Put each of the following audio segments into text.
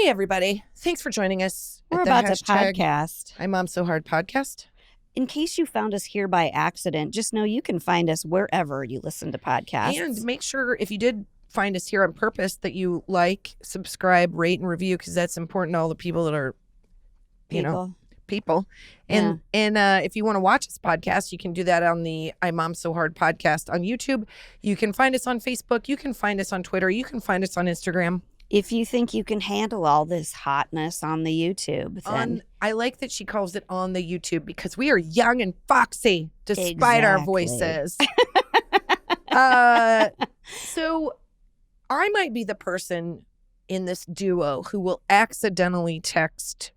everybody. Thanks for joining us. We're at the about to hashtag podcast. IMOMSOHARD podcast. In case you found us here by accident, just know you can find us wherever you listen to podcasts. And make sure if you did find us here on purpose that you like, subscribe, rate, and review, because that's important to all the people that are, people. And if you want to watch this podcast, you can do that on the IMOMSOHARD podcast on YouTube. You can find us on Facebook. You can find us on Twitter. You can find us on Instagram. If you think you can handle all this hotness on the YouTube, then... I like that she calls it on the YouTube because we are young and foxy despite our voices. So I might be the person in this duo who will accidentally text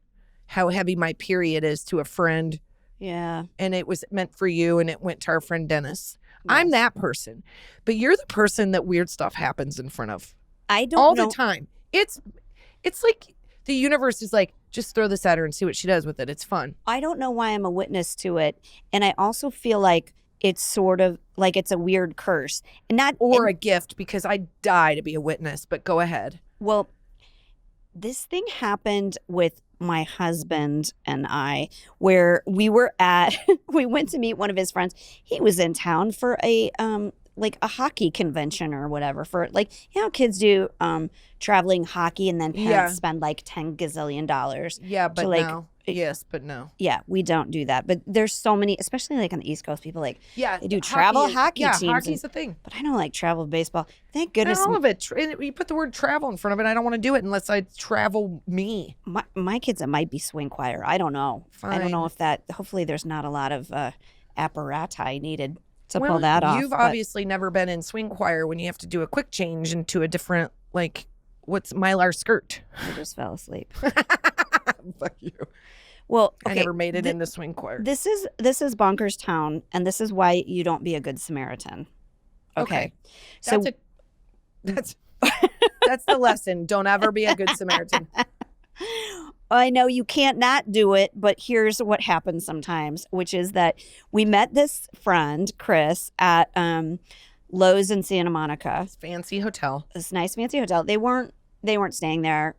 how heavy my period is to a friend. Yeah. And it was meant for you and it went to our friend Dennis. Yes. I'm that person. But you're the person that weird stuff happens in front of. I don't know. All the time. It's like the universe is like, just throw this at her and see what she does with it. It's fun. I don't know why I'm a witness to it. And I also feel like it's sort of like it's a weird curse. A gift, because I die to be a witness. But go ahead. Well, this thing happened with my husband and I, where we went to meet one of his friends. He was in town for a hockey convention or whatever, for kids do traveling hockey, and then parents spend like $10 gazillion. Yeah, but no. Yes, but no. Yeah, we don't do that. But there's so many, especially like on the East Coast, people they do travel hockey teams. Yeah, hockey's a thing. But I don't like travel baseball. Thank goodness. All of it. You put the word travel in front of it. I don't want to do it unless I travel me. My kids, it might be swing choir. I don't know. Fine. I don't know if that, hopefully there's not a lot of apparati needed to pull that off. You've obviously never been in swing choir when you have to do a quick change into a different, what's Mylar skirt. I just fell asleep. Fuck you. Well, okay, I never made it into swing choir. This is Bonkers Town, and this is why you don't be a good Samaritan. Okay. So that's the lesson. Don't ever be a good Samaritan. I know you can't not do it, but here's what happens sometimes, which is that we met this friend, Chris, at Lowe's in Santa Monica. Fancy hotel. This nice fancy hotel. They weren't staying there.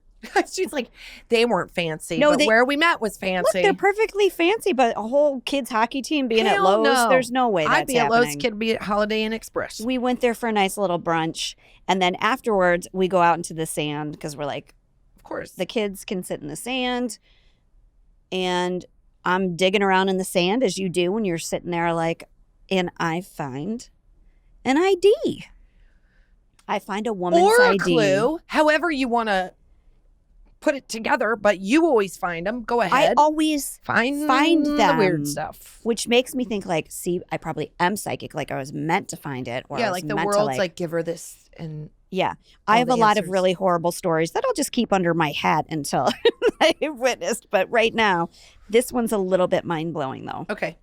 She's like, they weren't fancy, but where we met was fancy. Look, they're perfectly fancy, but a whole kids hockey team being at Lowe's, there's no way that's happening. I'd be at Lowe's, kid be at Holiday Inn Express. We went there for a nice little brunch, and then afterwards, we go out into the sand because we're like, of course, the kids can sit in the sand, and I'm digging around in the sand as you do when you're sitting there, and I find an ID. I find a woman's or a ID. clue, however you want to put it together, but you always find them. Go ahead. I always find them. The weird stuff. Which makes me think see, I probably am psychic. I was meant to find it. Or the world's give her this. And yeah. I have a lot of really horrible stories that I'll just keep under my hat until I've witnessed. But right now, this one's a little bit mind-blowing though. Okay.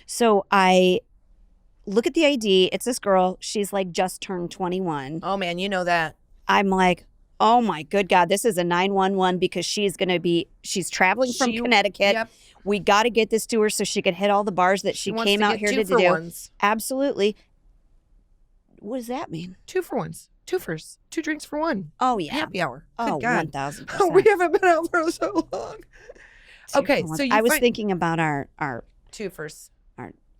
So I look at the ID. It's this girl. She's just turned 21. Oh man, you know that. I'm like, oh my good God, this is a 911 because she's traveling from Connecticut. Yep. We got to get this to her so she can hit all the bars that she came out here to do. Ones. Absolutely. What does that mean? 2 for ones. 2 first. 2 drinks for one. Oh, yeah. Happy hour. Oh, God. 1,000%. Oh, we haven't been out for so long. Okay, so I was thinking about our 2 first.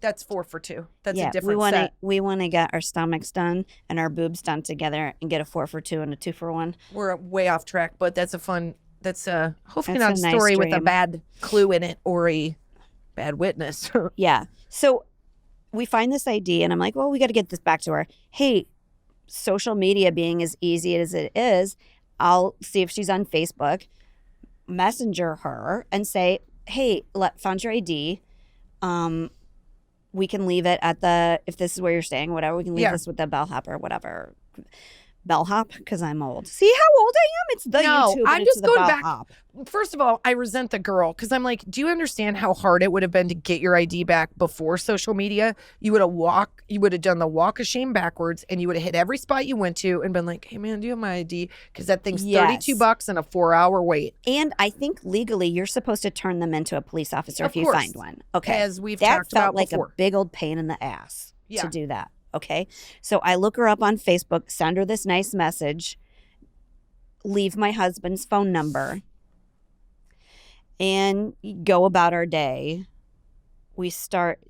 That's 4 for 2. That's a different set. We want to get our stomachs done and our boobs done together and get a 4 for 2 and a 2 for 1. We're way off track, but that's hopefully not a story with a bad clue in it or a bad witness. Yeah. So we find this ID and I'm like, well, we got to get this back to her. Hey, social media being as easy as it is, I'll see if she's on Facebook, messenger her and say, hey, found your ID. We can leave it at if this is where you're staying, whatever, we can leave this with the bellhop or whatever. Bellhop, because I'm old. See how old I am? It's the YouTube. I'm just going back. Bellhop. First of all, I resent the girl because I'm like, do you understand how hard it would have been to get your ID back before social media? You would have done the walk of shame backwards, and you would have hit every spot you went to and been like, hey man, do you have my ID? Because that thing's $32 and a 4-hour wait. And I think legally you're supposed to turn them into a police officer if you find one. Okay, as we've talked about like before. A big old pain in the ass to do that. Okay, so I look her up on Facebook, send her this nice message. leave my husband's phone number and go about our day. We start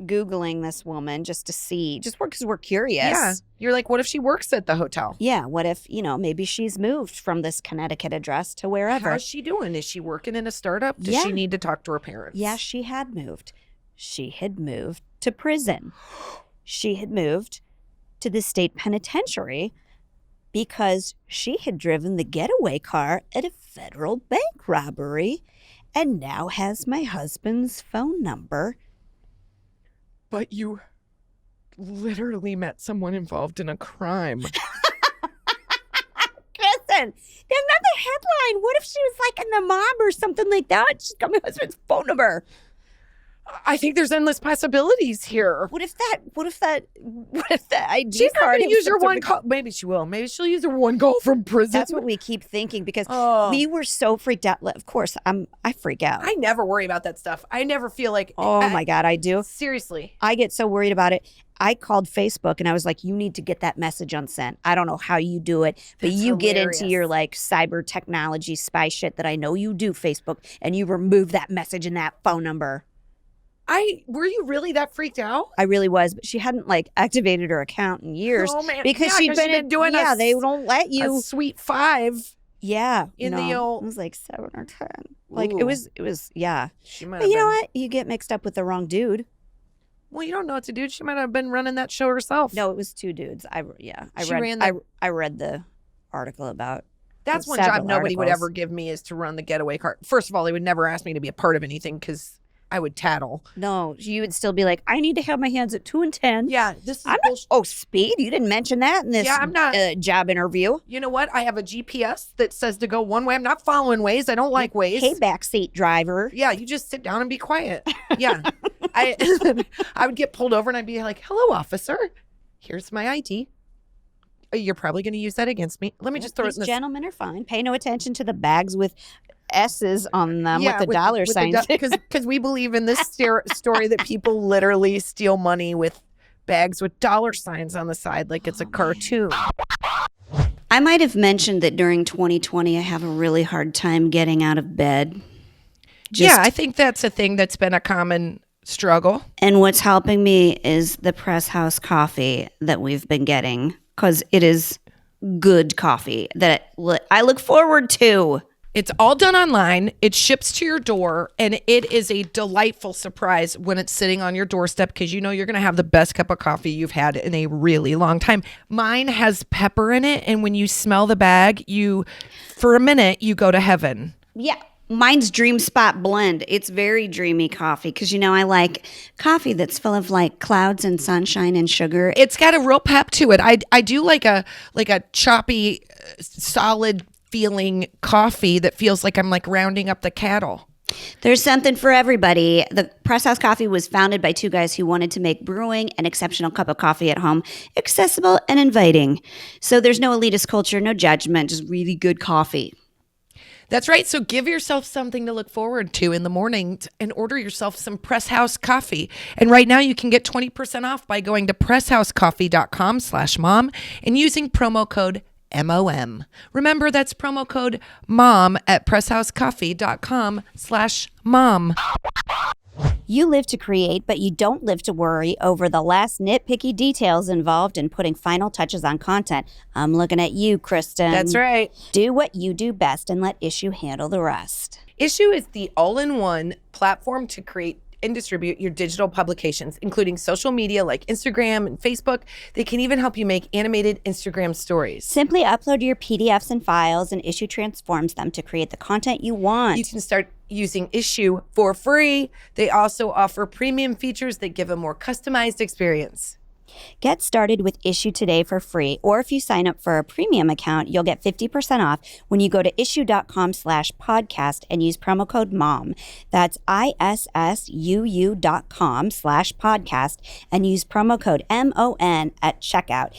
Googling this woman just to see, because we're curious. Yeah. You're like, what if she works at the hotel? Yeah. What if, maybe she's moved from this Connecticut address to wherever. How's she doing? Is she working in a startup? Does she need to talk to her parents? Yeah, she had moved. She had moved to prison. She had moved to the state penitentiary because she had driven the getaway car at a federal bank robbery and now has my husband's phone number. But you literally met someone involved in a crime. Kristin, that's not the headline. What if she was like in the mob or something like that? She's got my husband's phone number. I think there's endless possibilities here. What if that ID She's not card? going to use her one call. Maybe she will. Maybe she'll use her one call from prison. That's what we keep thinking because we were so freaked out. Of course, I freak out. I never worry about that stuff. I never feel like. Oh my God, I do. Seriously. I get so worried about it. I called Facebook and I was like, you need to get that message unsent. I don't know how you do it, but That's you hilarious. get into your like cyber technology spy shit that I know you do, Facebook, and you remove that message and that phone number. Were you really that freaked out? I really was, but she hadn't like activated her account in years. Oh man, because she'd been doing they don't let you. a sweet 5. Yeah, in the old. It was like 7 or 10. Like it was. Yeah. She might. But you know what? You get mixed up with the wrong dude. Well, you don't know it's a dude. She might have been running that show herself. No, it was 2 dudes. I read the article about. That's one job nobody would ever give me is to run the getaway car. First of all, they would never ask me to be a part of anything because I would tattle. No, you would still be like, I need to have my hands at 2 and 10. Yeah, this is bullshit. Oh, speed? You didn't mention that in this I'm not, job interview. You know what? I have a GPS that says to go one way. I'm not following ways. I don't like ways. Hey, backseat driver. Yeah, you just sit down and be quiet. Yeah. I would get pulled over and I'd be like, hello, officer. Here's my ID. You're probably going to use that against me. Let me just throw it in this. Gentlemen are fine. Pay no attention to the bags with S's on them with the dollar signs. Because we believe in this story that people literally steal money with bags with dollar signs on the side like it's a cartoon. I might have mentioned that during 2020 I have a really hard time getting out of bed. I think that's a thing that's been a common struggle. And what's helping me is the Press House coffee that we've been getting because it is good coffee that I look forward to. It's all done online. It ships to your door, and it is a delightful surprise when it's sitting on your doorstep because you know you're going to have the best cup of coffee you've had in a really long time. Mine has pepper in it, and when you smell the bag, for a minute, you go to heaven. Yeah. Mine's Dream Spot Blend. It's very dreamy coffee because, I like coffee that's full of like clouds and sunshine and sugar. It's got a real pep to it. I do like a choppy, solid feeling coffee that feels like I'm like rounding up the cattle. There's something for everybody. The Press House Coffee was founded by 2 guys who wanted to make brewing an exceptional cup of coffee at home accessible and inviting. So there's no elitist culture, no judgment, just really good coffee. That's right. So give yourself something to look forward to in the morning and order yourself some Press House coffee. And right now you can get 20% off by going to presshousecoffee.com/mom and using promo code MOM. Remember, that's promo code MOM at presshousecoffee.com/mom. You live to create, but you don't live to worry over the last nitpicky details involved in putting final touches on content. I'm looking at you, Kristin. That's right. Do what you do best and let Issuu handle the rest. Issuu is the all-in-one platform to create and distribute your digital publications, including social media like Instagram and Facebook. They can even help you make animated Instagram stories. Simply upload your PDFs and files, and Issuu transforms them to create the content you want. You can start using Issuu for free. They also offer premium features that give a more customized experience. Get started with Issuu today for free, or if you sign up for a premium account, you'll get 50% off when you go to issuu.com/podcast and use promo code MOM. That's ISSUU.com/podcast and use promo code MON at checkout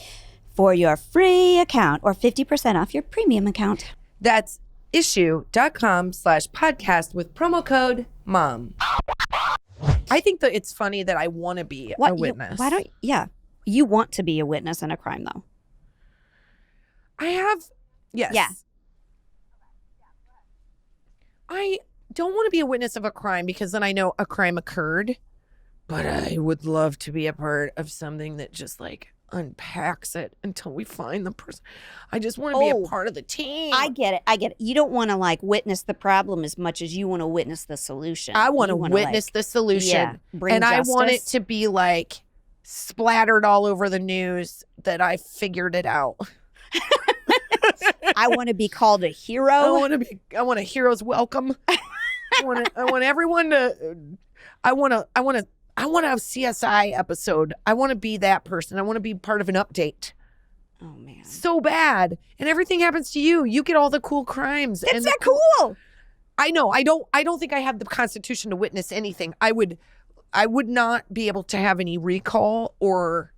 for your free account or 50% off your premium account. That's issuu.com/podcast with promo code MOM. I think that it's funny that I want to be a witness. You want to be a witness in a crime, though. I have, yes. Yeah. I don't want to be a witness of a crime because then I know a crime occurred, but I would love to be a part of something that just like unpacks it until we find the person. I just want to be a part of the team. I get it. You don't want to like witness the problem as much as you want to witness the solution. I want to witness the solution. Bring justice. I want it to be like splattered all over the news that I figured it out. I want to be called a hero. I want a hero's welcome. I want everyone to I want to have CSI episode. I want to be that person. I want to be part of an update. Oh man. So bad. And everything happens to you. You get all the cool crimes. It's that cool. I know. I don't think I have the constitution to witness anything. I would not be able to have any recall or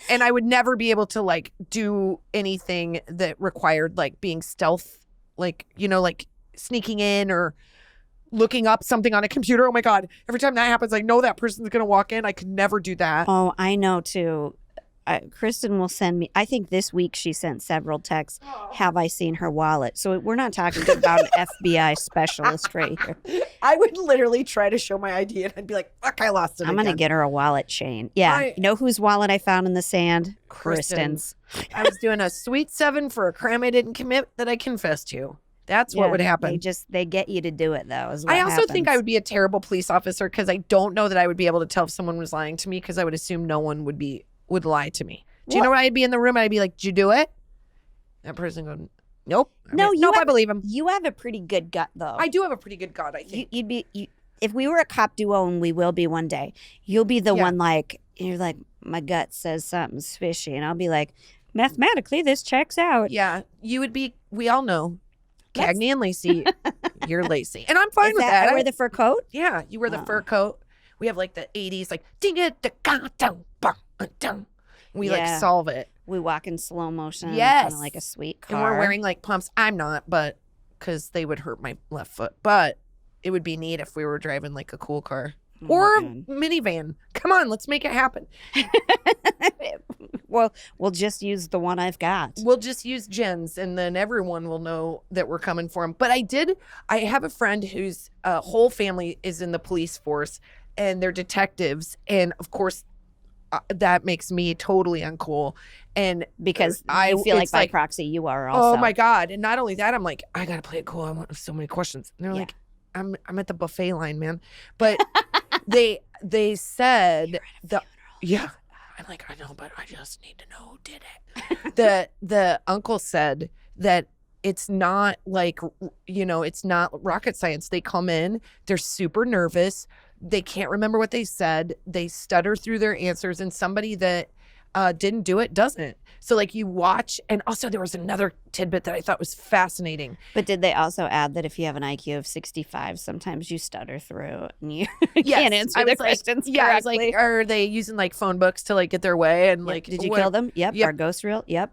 and I would never be able to like do anything that required like being stealth, like, like sneaking in or looking up something on a computer. Oh my God. Every time that happens, I know that person's going to walk in. I could never do that. Oh, I know too. Kristin will send me, I think this week she sent several texts. Have I seen her wallet? So we're not talking about an FBI specialist right here. I would literally try to show my ID and I'd be like, fuck, I lost it I'm going to get her a wallet chain. Yeah. You know whose wallet I found in the sand? Kristin's. I was doing a sweet 7 for a crime I didn't commit that I confessed to. That's what would happen. They get you to do it though. I also think I would be a terrible police officer because I don't know that I would be able to tell if someone was lying to me because I would assume no one would lie to me. Do you know what? I'd be in the room and I'd be like, did you do it? That person go, nope. I believe him. You have a pretty good gut though. I do have a pretty good gut, I think. If we were a cop duo, and we will be one day, you'll be the one like, you're like, my gut says something's fishy. And I'll be like, mathematically, this checks out. Yeah. You would be, we all know. Cagney and Lacey, you're Lacey. And I'm fine with that. I wear the fur coat? Yeah, you wear the fur coat. We have like the 80s, like, we like solve it. We walk in slow motion. Yes. Kind of like a sweet car. And we're wearing like pumps. I'm not, but because they would hurt my left foot. But it would be neat if we were driving like a cool car. Or a minivan. Come on, let's make it happen. Well, we'll just use the one I've got. We'll just use Jen's, and then everyone will know that we're coming for them. But I have a friend whose whole family is in the police force, and they're detectives. And, of course, that makes me totally uncool. And because I feel like by proxy you are also. Oh, my God. And not only that, I'm like, I got to play it cool. I want so many questions. And they're like, I'm at the buffet line, man. But they said I'm like, I know, but I just need to know who did it. The uncle said that it's not like, it's not rocket science. They come in, they're super nervous. They can't remember what they said. They stutter through their answers, and somebody that didn't do it doesn't. So like you watch, and also there was another tidbit that I thought was fascinating. But did they also add that if you have an IQ of 65, sometimes you stutter through and you can't answer the questions correctly? I was like, are they using like phone books to like get their way? And like, did you kill them? Yep. Are ghosts real? Yep.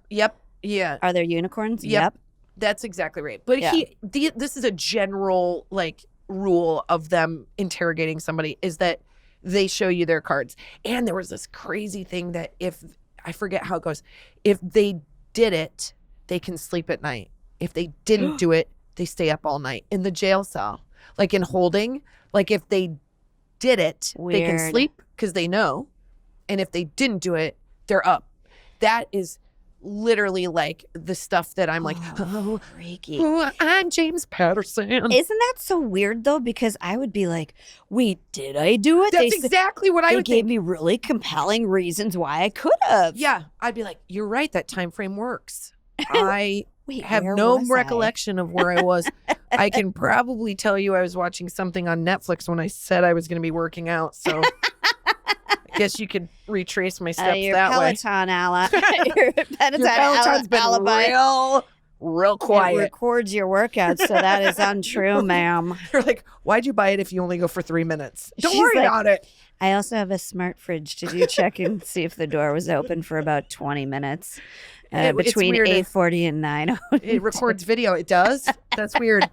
Yeah. Are there unicorns? Yep. That's exactly right. But this is a general like rule of them interrogating somebody is that they show you their cards. And there was this crazy thing that if I forget how it goes, if they did it, they can sleep at night. If they didn't do it, they stay up all night in the jail cell. Like in holding, like if they did it, they can sleep because they know. And if they didn't do it, they're up. That is literally like the stuff that I'm like, oh, freaky. Oh, I'm James Patterson. Isn't that so weird though? Because I would be like, wait, did I do it? That's exactly what I would think. They gave me really compelling reasons why I could have. Yeah. I'd be like, you're right. That time frame works. I have no recollection of where I was. I can probably tell you I was watching something on Netflix when I said I was going to be working out. So I guess you could retrace my steps that Peloton way. Your Peloton's been alibi. Real quiet. It records your workouts, so that is untrue, ma'am. You're like, why'd you buy it if you only go for 3 minutes? Don't worry about it. I also have a smart fridge. Did you check and see if the door was open for about 20 minutes? Between 8:40 and 9:00. It records video. It does? That's weird.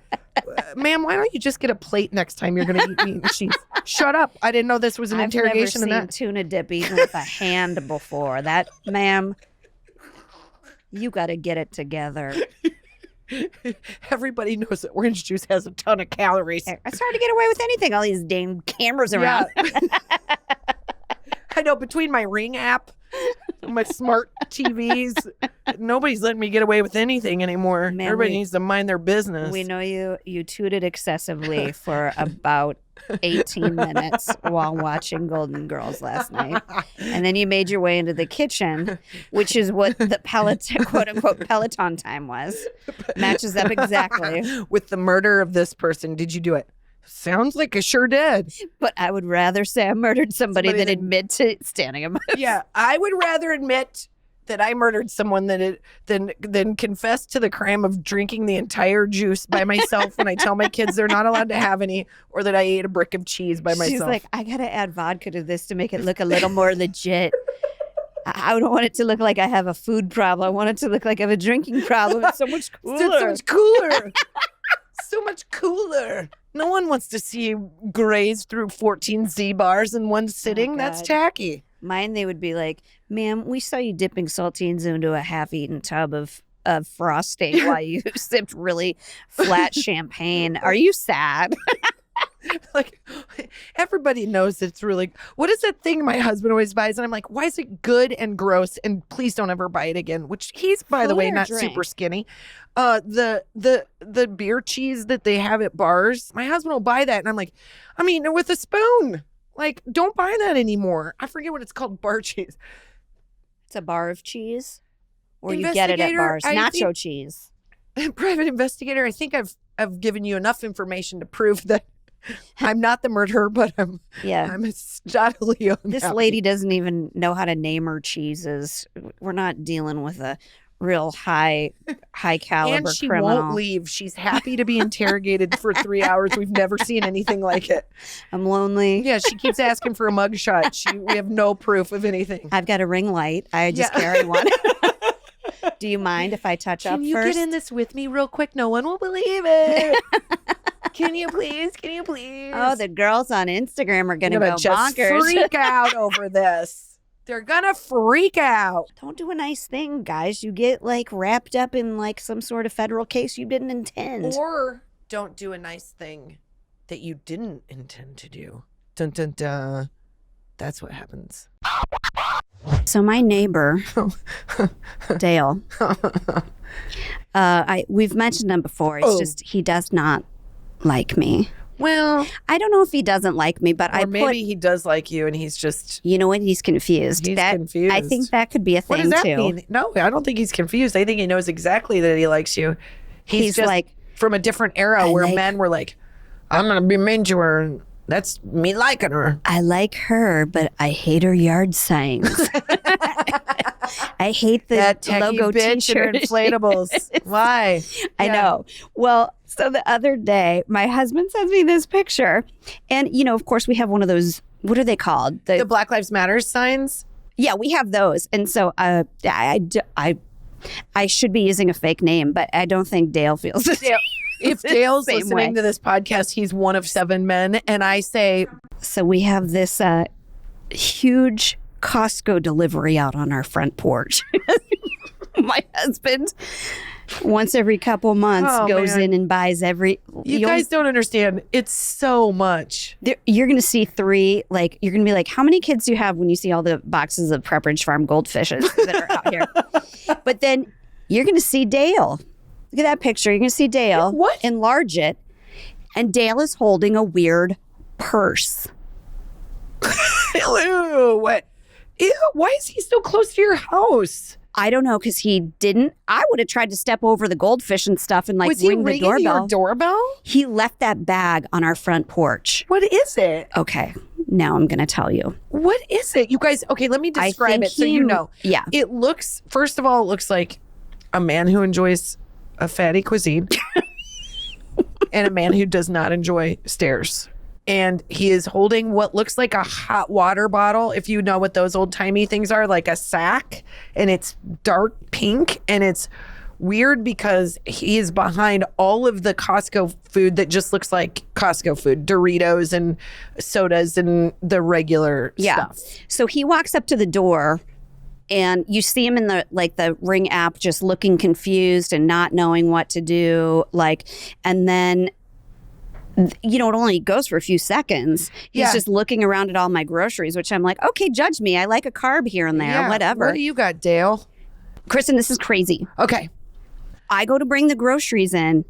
Ma'am, why don't you just get a plate next time you're going to eat meat and cheese? Shut up. I didn't know this was an interrogation. I've never seen tuna dip eaten with a hand before. That, ma'am, you got to get it together. Everybody knows that orange juice has a ton of calories. It's hard to get away with anything. All these dang cameras around. Yeah. I know, between my Ring app, my smart TVs, nobody's letting me get away with anything anymore. Man, everybody needs to mind their business. We know you tooted excessively for about 18 minutes while watching Golden Girls last night. And then you made your way into the kitchen, which is what the quote unquote Peloton time was. Matches up exactly. With the murder of this person. Did you do it? Sounds like I sure did. But I would rather say I murdered somebody than admit to standing him. Yeah, I would rather admit that I murdered someone than confess to the crime of drinking the entire juice by myself when I tell my kids they're not allowed to have any, or that I ate a brick of cheese by myself. She's like, I gotta add vodka to this to make it look a little more legit. I don't want it to look like I have a food problem. I want it to look like I have a drinking problem. It's so much cooler. It's so much cooler. So much cooler. No one wants to see you graze through 14 Z bars in one sitting. That's tacky. Mine, they would be like, ma'am, we saw you dipping saltines into a half-eaten tub of frosting while you sipped really flat champagne. Are you sad? Like, everybody knows it's really, what is that thing my husband always buys? And I'm like, why is it good and gross? And please don't ever buy it again. Which he's, by the way, not super skinny. The beer cheese that they have at bars, my husband will buy that. And I'm like, I'm eating it with a spoon. Like, don't buy that anymore. I forget what it's called, bar cheese. It's a bar of cheese? Or you get it at bars? Nacho cheese. Private investigator, I think I've given you enough information to prove that I'm not the murderer, but I'm steadily unhappy. This lady doesn't even know how to name her cheeses. We're not dealing with a real high caliber and she criminal. Won't leave. She's happy to be interrogated for 3 hours. We've never seen anything like it. I'm lonely. Yeah, she keeps asking for a mugshot. We have no proof of anything. I've got a ring light. I just carry one. Do you mind if I touch up first? Can you get in this with me real quick? No one will believe it. Can you please? Can you please? Oh, the girls on Instagram are going to go just bonkers. Freak out over this. They're going to freak out. Don't do a nice thing, guys. You get like wrapped up in like some sort of federal case you didn't intend. Or don't do a nice thing that you didn't intend to do. Dun, dun, dun. That's what happens. So my neighbor, Dale, we've mentioned him before. It's just he does not like me. Well, I don't know if he doesn't like me, but maybe he does like you, and he's just, you know what? He's confused. He's confused. I think that could be a thing too. What does that too. mean? No, I don't think he's confused. I think he knows exactly that he likes you. He's just like from a different era where men were like, "I'm gonna be mean to her." That's me liking her. I like her, but I hate her yard signs. I hate the that logo t-shirt. Inflatables. Why? I know. Well, so the other day, my husband sends me this picture. And, you know, of course, we have one of those, what are they called? The Black Lives Matter signs? Yeah, we have those. And so I should be using a fake name, but I don't think Dale feels the same. If Dale's listening to this podcast, he's one of 7 men. And I say... So we have this huge Costco delivery out on our front porch. My husband, once every couple months, goes in and buys You guys don't understand. It's so much. You're going to see 3, like, you're going to be like, how many kids do you have when you see all the boxes of Pepperidge Farm goldfishes that are out here? But then you're going to see Dale. Look at that picture. You're going to see Dale. What? Enlarge it. And Dale is holding a weird purse. Ew, what? Ew, why is he so close to your house? I don't know, because he didn't. I would have tried to step over the goldfish and stuff and like ring the doorbell. Your doorbell? He left that bag on our front porch. What is it? Okay, now I'm going to tell you. What is it? You guys, okay, let me describe it so you know. Yeah. It looks, first of all, it looks like a man who enjoys a fatty cuisine and a man who does not enjoy stairs. And he is holding what looks like a hot water bottle, if you know what those old-timey things are, like a sack, and it's dark pink, and it's weird because he is behind all of the Costco food that just looks like Costco food, Doritos and sodas and the regular stuff. So he walks up to the door And you see him in the Ring app just looking confused and not knowing what to do. And then, it only goes for a few seconds. He's just looking around at all my groceries, which I'm like, okay, judge me. I like a carb here and there, whatever. What do you got, Dale? Kristin, this is crazy. Okay. I go to bring the groceries in,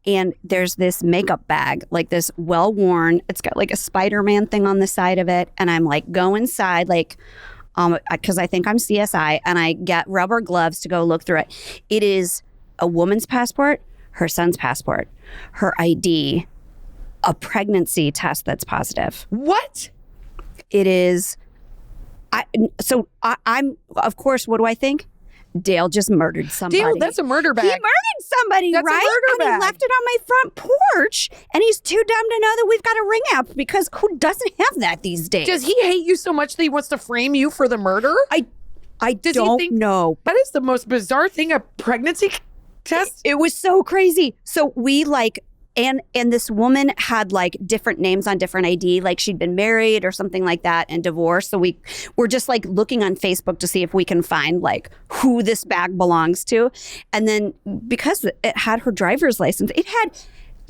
and there's this makeup bag, this well-worn. It's got a Spider-Man thing on the side of it. And I'm go inside, because I think I'm CSI, and I get rubber gloves to go look through it. It is a woman's passport, her son's passport, her ID, a pregnancy test that's positive. What? It is. I'm, of course, what do I think? Dale just murdered somebody. Dale, that's a murder bag. He murdered somebody, that's right? A murder bag. He left it on my front porch, and he's too dumb to know that we've got a Ring app, because who doesn't have that these days? Does he hate you so much that he wants to frame you for the murder? I don't know. That is the most bizarre thing, a pregnancy test? It was so crazy. So we and this woman had different names on different ID, she'd been married or something like that and divorced. So we're just looking on Facebook to see if we can find who this bag belongs to. And then because it had her driver's license, it had,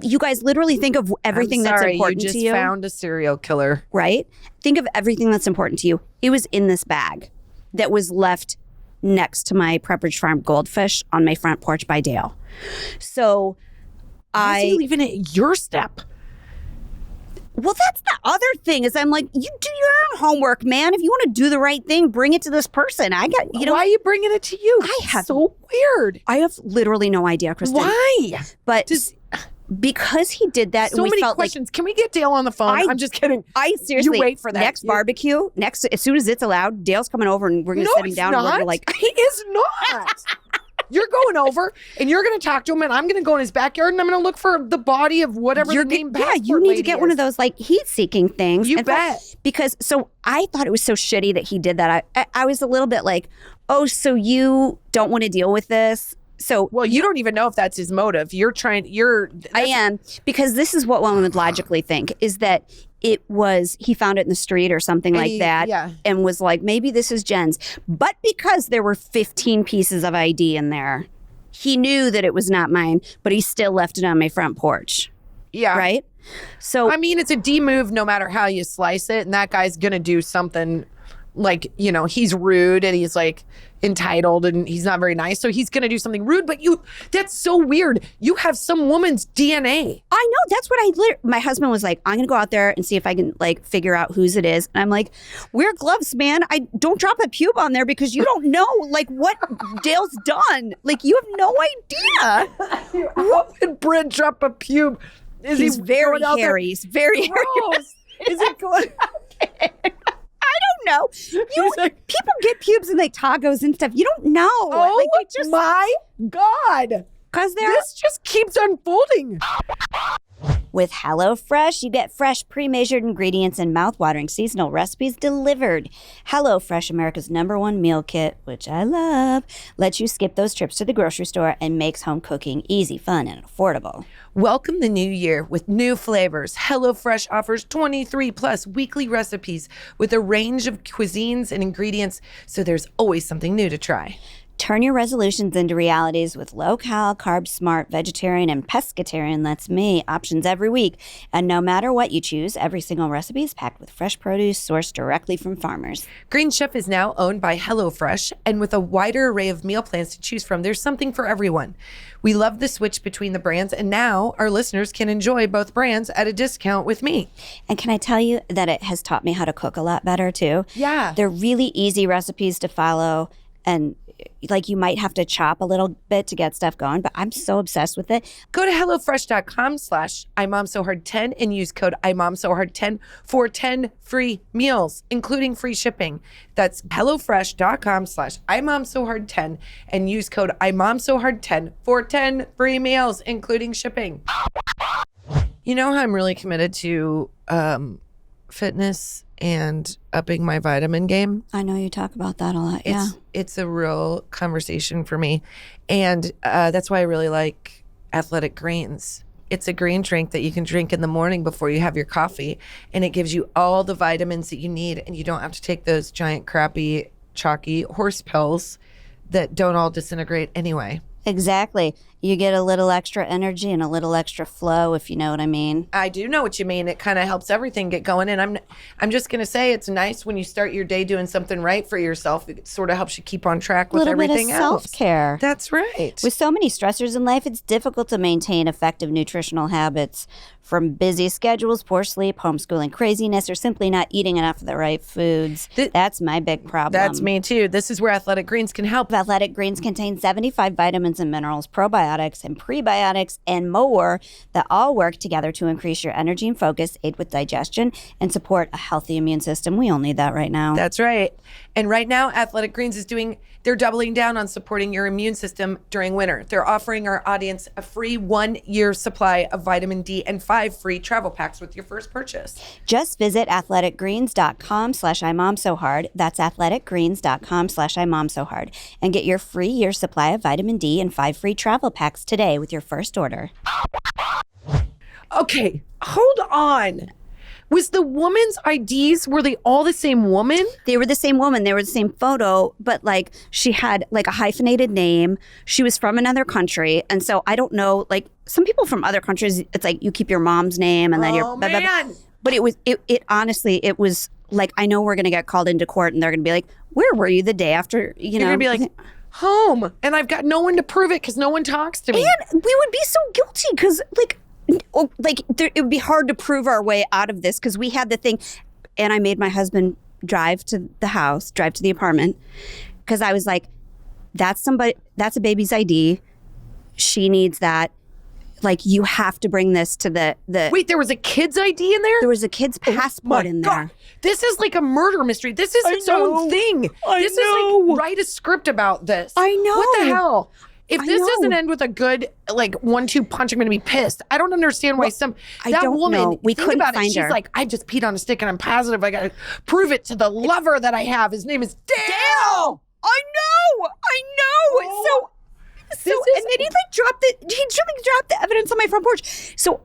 you guys literally think of everything that's important to you. You just found a serial killer. Right? Think of everything that's important to you. It was in this bag that was left next to my Pepperidge Farm goldfish on my front porch by Dale. So Why is he leaving it at your step? Well, that's the other thing is I'm you do your own homework, man. If you want to do the right thing, bring it to this person. Why are you bringing it to you? So weird. I have literally no idea, Kristin. Why? But because he did that, so we many felt questions. Can we get Dale on the phone? I'm just kidding. I seriously, you wait for that. Next barbecue, as soon as it's allowed, Dale's coming over and we're going to sit him down. Not. And we're he is not. You're going over and you're going to talk to him, and I'm going to go in his backyard and I'm going to look for the body of whatever the name passport you need to get is. one of those heat-seeking things. You bet. Because I thought it was so shitty that he did that. I was a little bit oh, so you don't want to deal with this? Well, you don't even know if that's his motive. I am, because this is what one would logically think is that he found it in the street or something like that, and was maybe this is Jen's. But because there were 15 pieces of ID in there, he knew that it was not mine, but he still left it on my front porch. Yeah. Right? So, it's a D move no matter how you slice it, and that guy's going to do something he's rude and he's entitled and he's not very nice. So he's going to do something rude, but that's so weird. You have some woman's DNA. I know. That's what my husband was I'm going to go out there and see if I can figure out whose it is. And I'm wear gloves, man. I don't drop a pube on there because you don't know what Dale's done. You have no idea. How would Brent drop a pube? He's very hairy. He's very hairy. Is it going? I don't know. People get pubes and tacos and stuff. You don't know. Oh my God. Because this just keeps unfolding. With HelloFresh, you get fresh, pre-measured ingredients and mouth-watering seasonal recipes delivered. HelloFresh, America's #1 meal kit, which I love, lets you skip those trips to the grocery store and makes home cooking easy, fun, and affordable. Welcome the new year with new flavors. HelloFresh offers 23 plus weekly recipes with a range of cuisines and ingredients, so there's always something new to try. Turn your resolutions into realities with low-cal, carb-smart, vegetarian, and pescatarian, that's me, options every week. And no matter what you choose, every single recipe is packed with fresh produce sourced directly from farmers. Green Chef is now owned by HelloFresh, and with a wider array of meal plans to choose from, there's something for everyone. We love the switch between the brands, and now our listeners can enjoy both brands at a discount with me. And can I tell you that it has taught me how to cook a lot better, too? Yeah. They're really easy recipes to follow, and you might have to chop a little bit to get stuff going, but I'm so obsessed with it. Go to HelloFresh.com/IMOMSOHARD10 and use code IMOMSOHARD10 for 10 free meals, including free shipping. That's HelloFresh.com/IMOMSOHARD10 and use code IMOMSOHARD10 for 10 free meals, including shipping. You know how I'm really committed to fitness and upping my vitamin game? I know you talk about that a lot, yeah. It's a real conversation for me. And that's why I really like Athletic Greens. It's a green drink that you can drink in the morning before you have your coffee. And it gives you all the vitamins that you need. And you don't have to take those giant, crappy chalky horse pills that don't all disintegrate anyway. Exactly. You get a little extra energy and a little extra flow, if you know what I mean. I do know what you mean. It kind of helps everything get going. And I'm just going to say it's nice when you start your day doing something right for yourself. It sort of helps you keep on track with everything else. A little bit of self-care. That's right. With so many stressors in life, it's difficult to maintain effective nutritional habits. From busy schedules, poor sleep, homeschooling craziness, or simply not eating enough of the right foods. That's my big problem. That's me too. This is where Athletic Greens can help. Athletic Greens contain 75 vitamins and minerals, probiotics and prebiotics, and more that all work together to increase your energy and focus, aid with digestion, and support a healthy immune system. We all need that right now. That's right. And right now, Athletic Greens they're doubling down on supporting your immune system during winter. They're offering our audience a free 1-year supply of vitamin D and 5 free travel packs with your first purchase. Just visit athleticgreens.com/IMOMSOHARD. That's athleticgreens.com/IMOMSOHARD. And get your free year supply of vitamin D and 5 free travel packs today with your first order. Okay, hold on. Was the woman's IDs, were they all the same woman? They were the same woman. They were the same photo, but like she had like a hyphenated name. She was from another country. And so I don't know, like some people from other countries, it's like you keep your mom's name and then Oh, man. But it honestly, it was like, I know we're going to get called into court and they're going to be like, where were you the day after, You're going to be like, home. And I've got no one to prove it because no one talks to me. And we would be so guilty because it would be hard to prove our way out of this because we had the thing, and I made my husband drive to the apartment because I was like, that's a baby's ID. She needs that. Like, you have to bring this to the Wait, there was a kid's ID in there? There was a kid's passport in there. God. This is like a murder mystery. This is its own thing. This is like, write a script about this. I know. What the hell? If this doesn't end with a good, like, 1-2 punch, I'm going to be pissed. I don't understand why that woman, we couldn't find her. She's like, I just peed on a stick and I'm positive I got to prove it to the lover that I have. His name is Dale. I know. Oh. And then he dropped the evidence on my front porch. So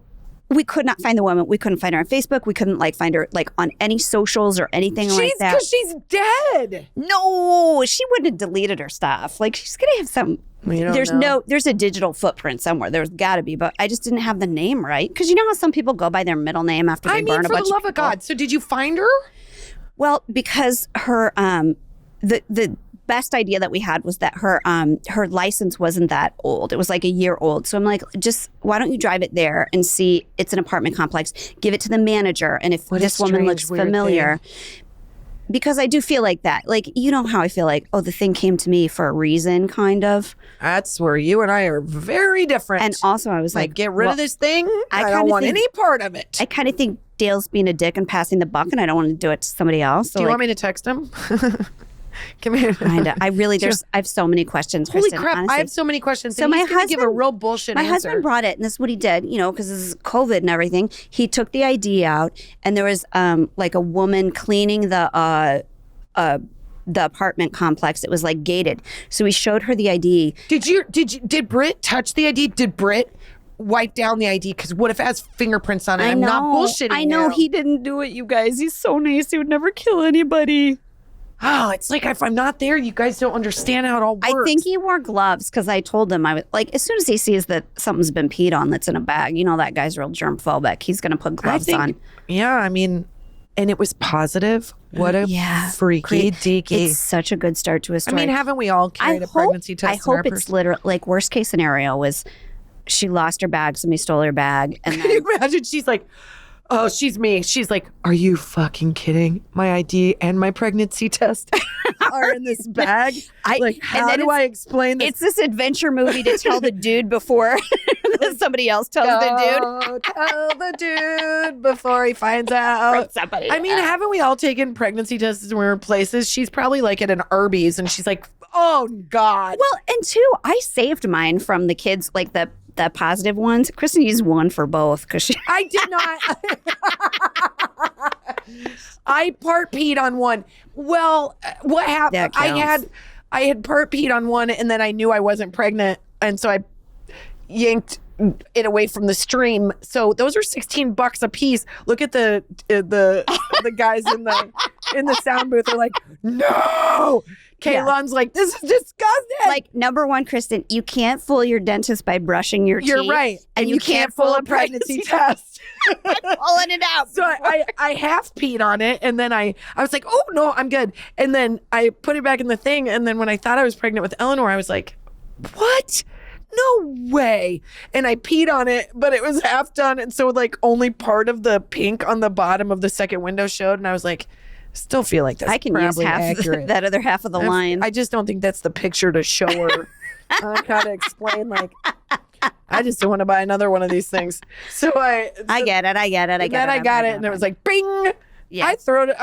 we could not find the woman. We couldn't find her on Facebook. We couldn't find her on any socials or anything like that. Because she's dead. No, she wouldn't have deleted her stuff. Like, she's gonna have some. There's a digital footprint somewhere. There's got to be, but I just didn't have the name right. Because you know how some people go by their middle name after they burn a bunch of people? for the love of God. So did you find her? Well, because her the best idea that we had was that her license wasn't that old. It was like a year old. So I'm like, just why don't you drive it there and see? It's an apartment complex. Give it to the manager, and if this woman looks familiar. Because I do feel like that. Like, you know how I feel like, the thing came to me for a reason, kind of. That's where you and I are very different. And also I was like, get rid of this thing. I don't want any part of it. I kind of think Dale's being a dick and passing the buck, and I don't want to do it to somebody else. So do you want me to text him? Come here. Kinda. I have so many questions. Holy Kristin, crap! honestly. I have so many questions. So my husband give a real bullshit answer. My husband brought it, and this is what he did. Because this is COVID and everything. He took the ID out, and there was like a woman cleaning the apartment complex. It was like gated. So he showed her the ID. Did Britt touch the ID? Did Britt wipe down the ID? Because what if it has fingerprints on it? I'm not bullshitting. I know he didn't do it, you guys. He's so nice. He would never kill anybody. Oh, it's like if I'm not there, you guys don't understand how it all works. I think he wore gloves because I told him, I was like, as soon as he sees that something's been peed on that's in a bag, that guy's real germ phobic. He's going to put gloves on. Yeah, I mean, and it was positive. What a freaky deaky. It's such a good start to a story. I mean, haven't we all carried a pregnancy test? I hope it's literally, like, worst case scenario was she lost her bag, somebody stole her bag. And Can you imagine? She's like, oh, she's me. She's like, are you fucking kidding? My ID and my pregnancy test are in this bag. How do I explain this? It's this adventure movie to tell the dude before somebody else tells the dude. Tell the dude before he finds out. Somebody. I mean, haven't we all taken pregnancy tests in weird places? She's probably like at an Arby's and she's like, oh, God. Well, and two, I saved mine from the kids, like the positive ones. Kristin used one for both because I did not. I part peed on one. Well, what happened? I had part peed on one, and then I knew I wasn't pregnant, and so I yanked it away from the stream. So those are $16 a piece. Look at the guys in the sound booth. They're like, no, Kaylon's like, this is disgusting. Like, number one, Kristin, you can't fool your dentist by brushing your teeth. You're right. And you can't fool a pregnancy test. Pulling it out. So I half peed on it, and then I was like, oh, no, I'm good. And then I put it back in the thing, and then when I thought I was pregnant with Eleanor, I was like, what? No way. And I peed on it, but it was half done. And so like only part of the pink on the bottom of the second window showed. And I was like, still feel like that's I can use half that other half of the line. I just don't think that's the picture to show her. I gotta explain, like, I just don't want to buy another one of these things. So I get it. I got it, and it was like, bing. Yeah. I threw it.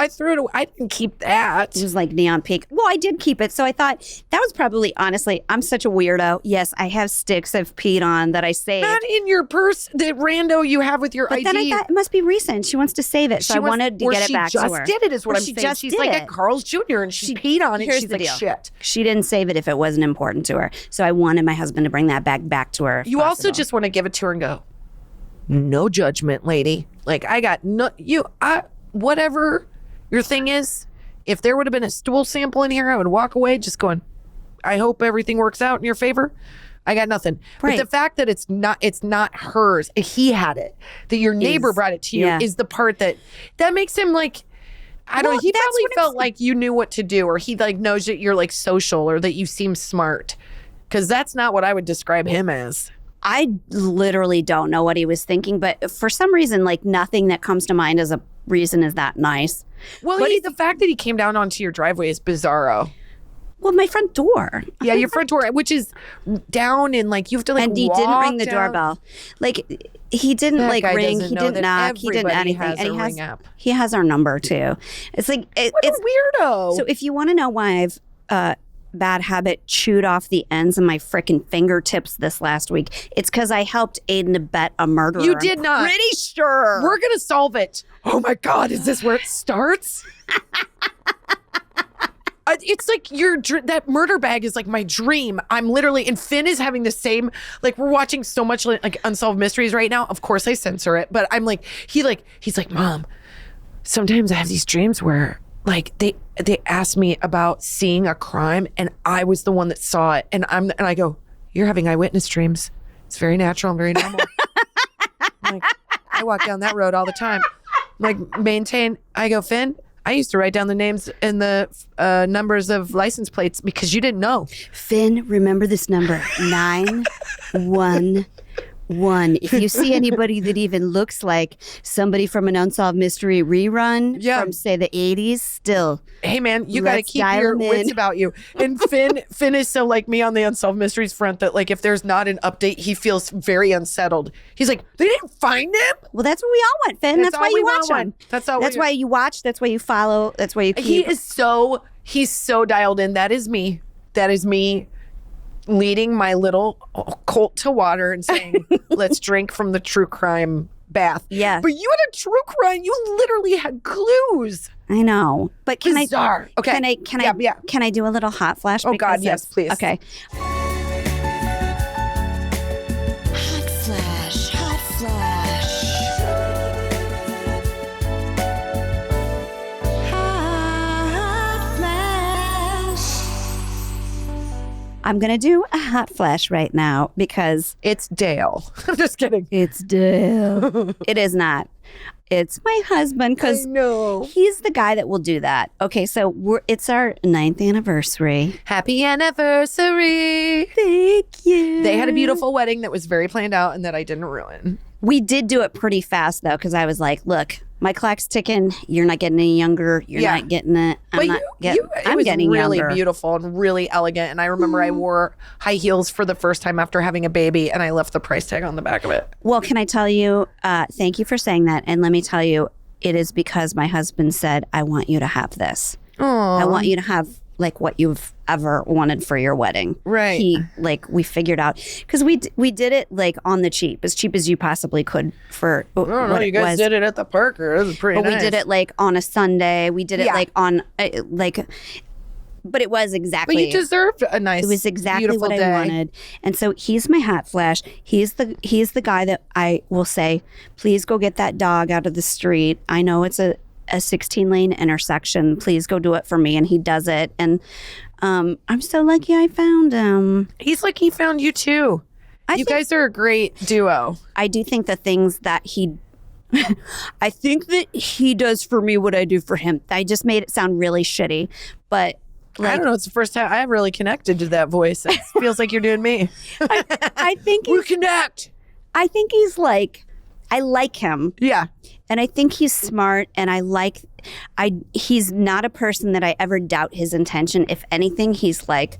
I didn't keep that. It was like neon pink. Well, I did keep it. So I thought that was probably, honestly, I'm such a weirdo. Yes, I have sticks I've peed on that I saved. Not in your purse, the rando you have with your ID. But then I thought it must be recent. She wants to save it. So I wanted to get it back to her. She just did it is what I'm saying. She's like at Carl's Jr. and she peed on it. She's like, shit. She didn't save it if it wasn't important to her. So I wanted my husband to bring that back to her. You also just want to give it to her and go, no judgment, lady. Like, I got whatever your thing is, if there would have been a stool sample in here, I would walk away just going, I hope everything works out in your favor. I got nothing. Right. But the fact that it's not hers, he had it, that your neighbor brought it to you is the part that makes him like, I don't know, he probably felt like you knew what to do, or he like knows that you're like social, or that you seem smart. Because that's not what I would describe him as. I literally don't know what he was thinking, but for some reason, like nothing that comes to mind as a reason is that nice. Well, the fact that he came down onto your driveway is bizarro. Well, my front door. Yeah, your front door, which is down and like you have to like. And he didn't ring the doorbell. Like he didn't like ring. He didn't knock. He didn't anything. And he has our number too. It's like what a weirdo. So if you want to know why I've bad habit chewed off the ends of my frickin' fingertips this last week, it's because I helped aid and abet a murderer. You did not. Pretty sure. We're gonna solve it. Oh my God, is this where it starts? It's like that murder bag is like my dream. I'm literally, and Finn is having the same, like we're watching so much like Unsolved Mysteries right now. Of course I censor it, but I'm like, he's like, Mom, sometimes I have these dreams where like they asked me about seeing a crime and I was the one that saw it. And I go, you're having eyewitness dreams. It's very natural and very normal. Like, I walk down that road all the time. I'm like, I go, Finn, I used to write down the names and the numbers of license plates because you didn't know. Finn, remember this number, 911. If you see anybody that even looks like somebody from an Unsolved Mystery rerun from, say, the 80s, still. Hey, man, you got to keep your wits about you. And Finn is so like me on the Unsolved Mysteries front that, like, if there's not an update, he feels very unsettled. He's like, they didn't find him? Well, that's what we all want, Finn. That's why you watch them. That's why you watch. That's why you follow. That's why you keep. He's so dialed in. That is me. That is me. Leading my little colt to water and saying, let's drink from the true crime bath. Yeah. But you had a true crime. You literally had clues. I know. But can Bizarre. Okay. Can I do a little hot flash? Oh, God, yes, please. Okay. I'm going to do a hot flash right now because it's Dale. I'm just kidding. It's Dale. It is not. It's my husband because he's the guy that will do that. Okay, so it's our 9th anniversary. Happy anniversary. Thank you. They had a beautiful wedding that was very planned out and that I didn't ruin. We did do it pretty fast, though, because I was like, look, my clock's ticking. You're not getting any younger. You're not getting it. I'm getting really younger. Beautiful and really elegant. And I remember I wore high heels for the first time after having a baby, and I left the price tag on the back of it. Well, can I tell you, thank you for saying that. And let me tell you, it is because my husband said, I want you to have this. Aww. I want you to have like what you've ever wanted for your wedding. Right. We figured out, because we did it like on the cheap as you possibly could for I don't know, you guys did it at the Parker. It was pretty nice. We did it like on a Sunday. We did it like on but it was exactly. But you deserved a nice, it was exactly what day. I wanted. And so he's my hot flash. He's the guy that I will say, please go get that dog out of the street. I know it's a a 16-lane intersection. Please go do it for me. And he does it. And I'm so lucky I found him. He's like, he found you too. You guys are a great duo. I do think the things that I think that he does for me what I do for him. I just made it sound really shitty. But I don't know. It's the first time I've really connected to that voice. It feels like you're doing me. I think we connect. I think he's like, I like him. Yeah. And I think he's smart, and he's not a person that I ever doubt his intention. If anything, he's like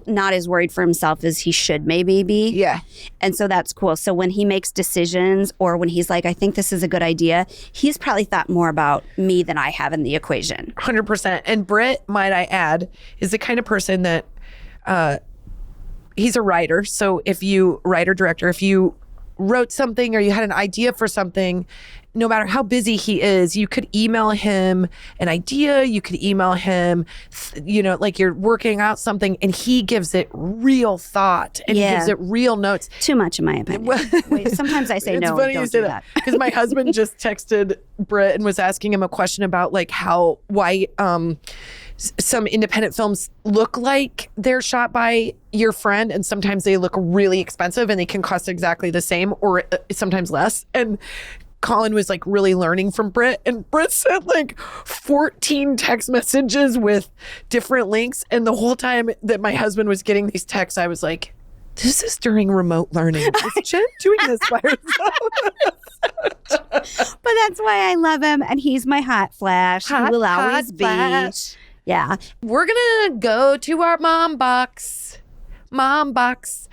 not as worried for himself as he should maybe be. Yeah. And so that's cool. So when he makes decisions, or when he's like, I think this is a good idea, he's probably thought more about me than I have in the equation. 100%. And Britt, might I add, is the kind of person that he's a writer. So if you wrote something or you had an idea for something, no matter how busy he is, you could email him an idea, you could email him, like you're working out something, and he gives it real thought and he gives it real notes. Too much, in my opinion. Wait, sometimes I say no, don't do that. Because my husband just texted Britt and was asking him a question about like why some independent films look like they're shot by your friend, and sometimes they look really expensive and they can cost exactly the same or sometimes less. And Colin was like really learning from Britt, and Britt sent like 14 text messages with different links. And the whole time that my husband was getting these texts, I was like, this is during remote learning. Is Jen doing this by herself? But that's why I love him, and he's my hot flash. He will always be. Flash. Yeah. We're going to go to our mom box. Mom box.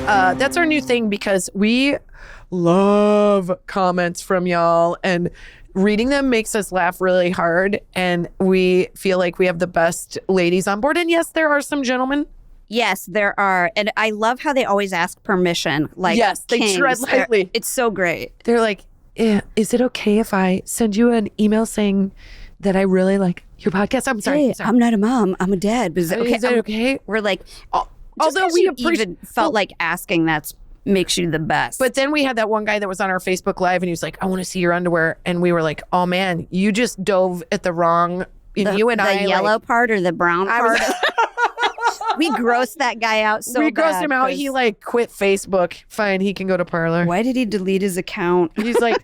That's our new thing because we love comments from y'all, and reading them makes us laugh really hard, and we feel like we have the best ladies on board. And yes, there are some gentlemen. Yes, there are. And I love how they always ask permission. Like, yes, they kings. tread lightly. It's so great. They're like, is it okay if I send you an email saying that I really like your podcast? I'm sorry. Hey, I'm not a mom. I'm a dad. But is it okay? We're like, although we even felt like asking, that makes you the best. But then we had that one guy that was on our Facebook Live, and he was like, I want to see your underwear. And we were like, oh man, you just dove at the wrong, the yellow part or the brown part? We grossed that guy out so bad. We grossed him out. He like quit Facebook. Fine, he can go to Parler. Why did he delete his account? He's like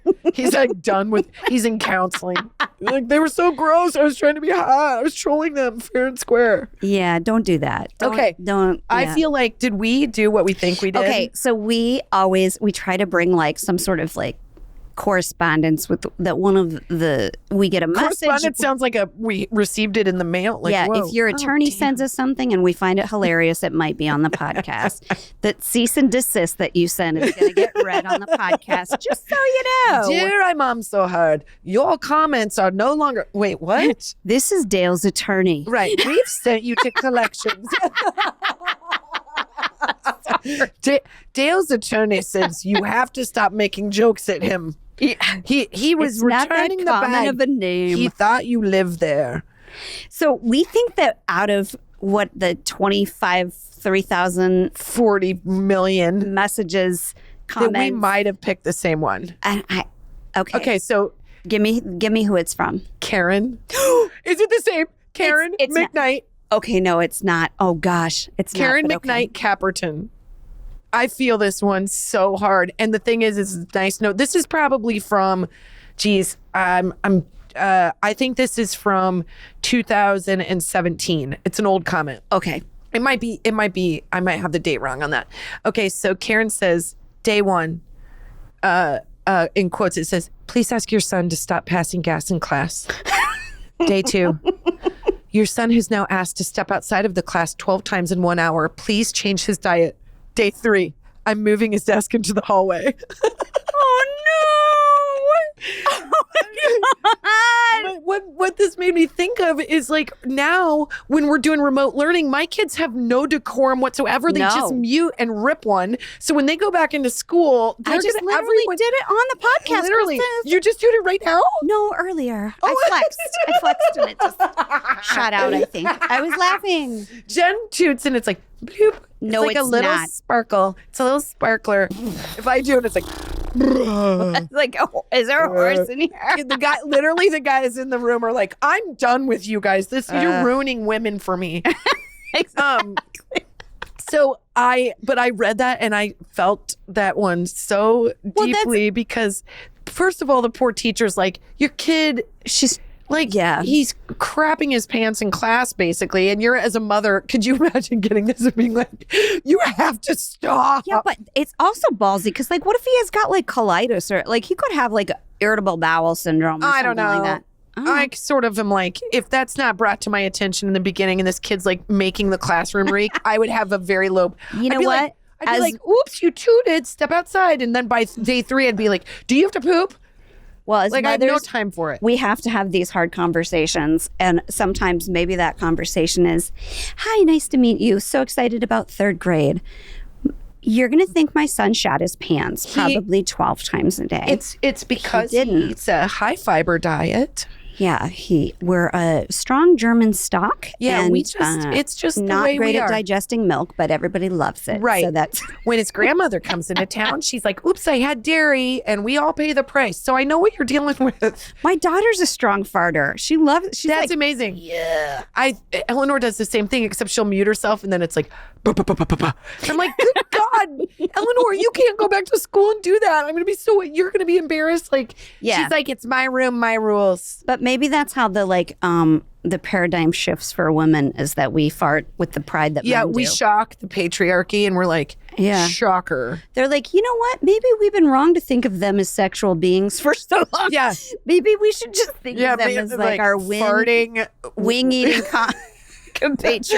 done with, he's in counseling. Like, they were so gross. I was trying to be hot. I was trolling them fair and square. Yeah, don't do that. Don't. I feel like, did we do what we think we did? Okay, so we try to bring like some sort of like correspondence with that we get a message. Correspondence sounds like we received it in the mail. Like, yeah, whoa. if your attorney sends us something and we find it hilarious, it might be on the podcast. That cease and desist that you send is going to get read on the podcast, just so you know. Dear IMOMSOHARD, your comments are no longer... Wait, what? This is Dale's attorney. Right. We've sent you to collections. Dale's attorney says you have to stop making jokes at him. He was returning the bag of a name. He thought you lived there. So we think that out of what the 3,000 40 million messages, comments, that we might have picked the same one. Okay, so give me who it's from. Karen. Is it the same? Karen McKnight. Okay, no, it's not. Oh gosh, it's Karen not. McKnight Caperton. I feel this one so hard, and the thing is, it's a nice note. This is probably from, I think this is from 2017. It's an old comment. Okay, it might be. I might have the date wrong on that. Okay, so Karen says, day one, in quotes, it says, please ask your son to stop passing gas in class. Day two. Your son has now asked to step outside of the class 12 times in 1 hour. Please change his diet. Day three. I'm moving his desk into the hallway. Oh, no. Oh, my God. what this made me think of is like now when we're doing remote learning, my kids have no decorum whatsoever. They just mute and rip one. So when they go back into school, I just literally did it on the podcast. Literally, you just did it right now? No, earlier. I flexed and it just shot out. I think I was laughing. Jen toots and it's like bloop. No, it's like a little not. sparkle. It's a little sparkler. If I do it, it's like. Like, oh, is there a horse in here? The guys in the room are like, I'm done with you guys. You're ruining women for me. Exactly. But I read that and I felt that one so deeply because first of all, the poor teacher's like, your kid, she's like, he's crapping his pants in class basically. And you're as a mother, could you imagine getting this and being like, you have to stop? Yeah, but it's also ballsy because like, what if he has got like colitis or like he could have like irritable bowel syndrome or something like that? I sort of am like, if that's not brought to my attention in the beginning and this kid's like making the classroom reek, I would have a very low. You know what? I'd be like, oops, you tooted, step outside. And then by day 3, I'd be like, do you have to poop? Well, as like mothers, I have no time for it. We have to have these hard conversations. And sometimes maybe that conversation is, hi, nice to meet you. So excited about 3rd grade. You're going to think my son shat his pants probably 12 times a day. It's because he eats a high fiber diet. Yeah, we're a strong German stock. Yeah, and, it's just not the way great we at are. digesting milk, but everybody loves it. Right. So that's when his grandmother comes into town, she's like, "Oops, I had dairy, and we all pay the price." So I know what you're dealing with. My daughter's a strong farter. She loves. That's like, amazing. Yeah. Eleanor does the same thing, except she'll mute herself, and then it's like, bah, bah, bah, bah, bah, bah. I'm like, good God, Eleanor, you can't go back to school and do that. I'm gonna be you're gonna be embarrassed. Like, she's like, it's my room, my rules. But maybe that's how the paradigm shifts for a woman is that we fart with the pride that men do. We shock the patriarchy and we're like, shocker. They're like, you know what? Maybe we've been wrong to think of them as sexual beings for so long. Yeah. Maybe we should just think of them as like our farting, wing-eating compatriots.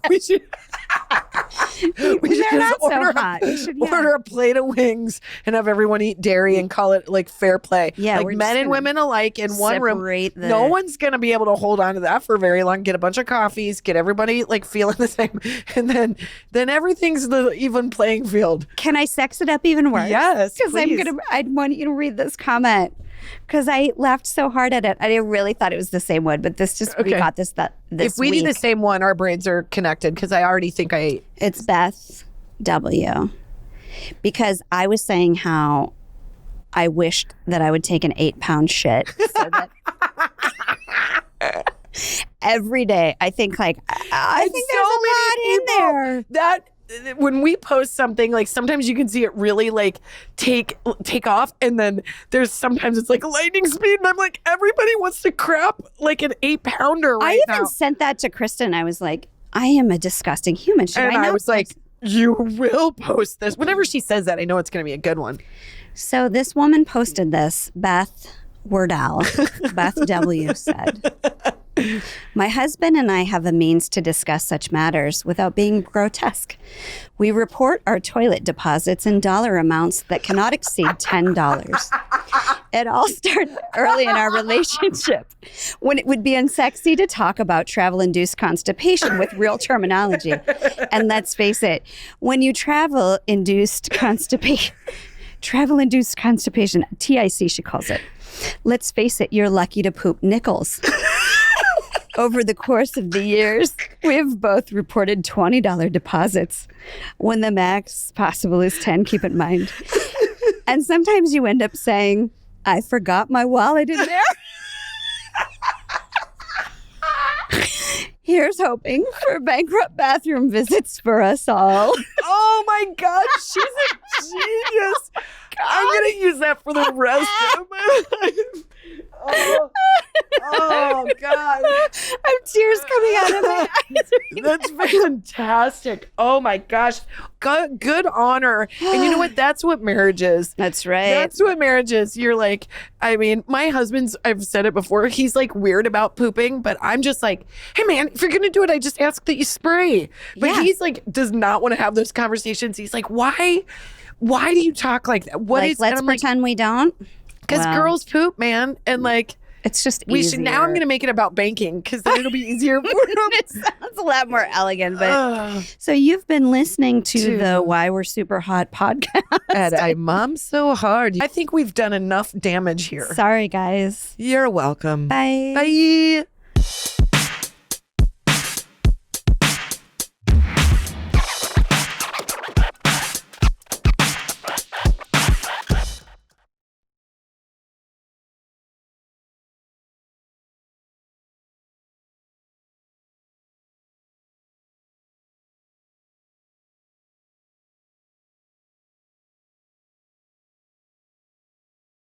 We should They're not so hot. Order a plate of wings and have everyone eat dairy and call it like fair play. Yeah, like men and women alike in one room. No one's going to be able to hold on to that for very long. Get a bunch of coffees, get everybody like feeling the same. And then everything's the even playing field. Can I sex it up even worse? Yes, because I want you to read this comment. Because I laughed so hard at it. I really thought it was the same one, but we got this If we do the same one, our brains are connected because I already think It's Beth W. Because I was saying how I wished that I would take an 8-pound shit so that every day I think like, I think there's a lot in there. That when we post something, like sometimes you can see it really like take off, and then there's sometimes it's like lightning speed, and I'm like, everybody wants to crap like an 8-pounder right now. I even sent that to Kristin. I was like, I am a disgusting human. I was like, you will post this. Whenever she says that, I know it's going to be a good one. So this woman posted this, Beth Wordell. Beth W. said, my husband and I have a means to discuss such matters without being grotesque. We report our toilet deposits in dollar amounts that cannot exceed $10. It all started early in our relationship when it would be unsexy to talk about travel-induced constipation with real terminology. And let's face it, when you travel-induced constipation, TIC she calls it. Let's face it, you're lucky to poop nickels. Over the course of the years, we've both reported $20 deposits when the max possible is 10, keep in mind. And sometimes you end up saying, I forgot my wallet in there. Here's hoping for bankrupt bathroom visits for us all. Oh my God, she's a genius. I'm going to use that for the rest of my life. Oh God. I have tears coming out of my eyes. That's fantastic. Oh my gosh. Good honor. And you know what? That's what marriage is. That's right. That's what marriage is. You're like, I mean, my husband's, I've said it before, he's like weird about pooping, but I'm just like, hey man, if you're going to do it, I just ask that you spray. But he's like, does not want to have those conversations. He's like, why do you talk like that? Let's pretend we don't. Because girls poop, man. And like, It's just we easier. should. Now I'm going to make it about banking because then it'll be easier for them. It sounds a lot more elegant. But so you've been listening to the Why We're Super Hot podcast. And I mom so hard. I think we've done enough damage here. Sorry, guys. You're welcome. Bye. Bye.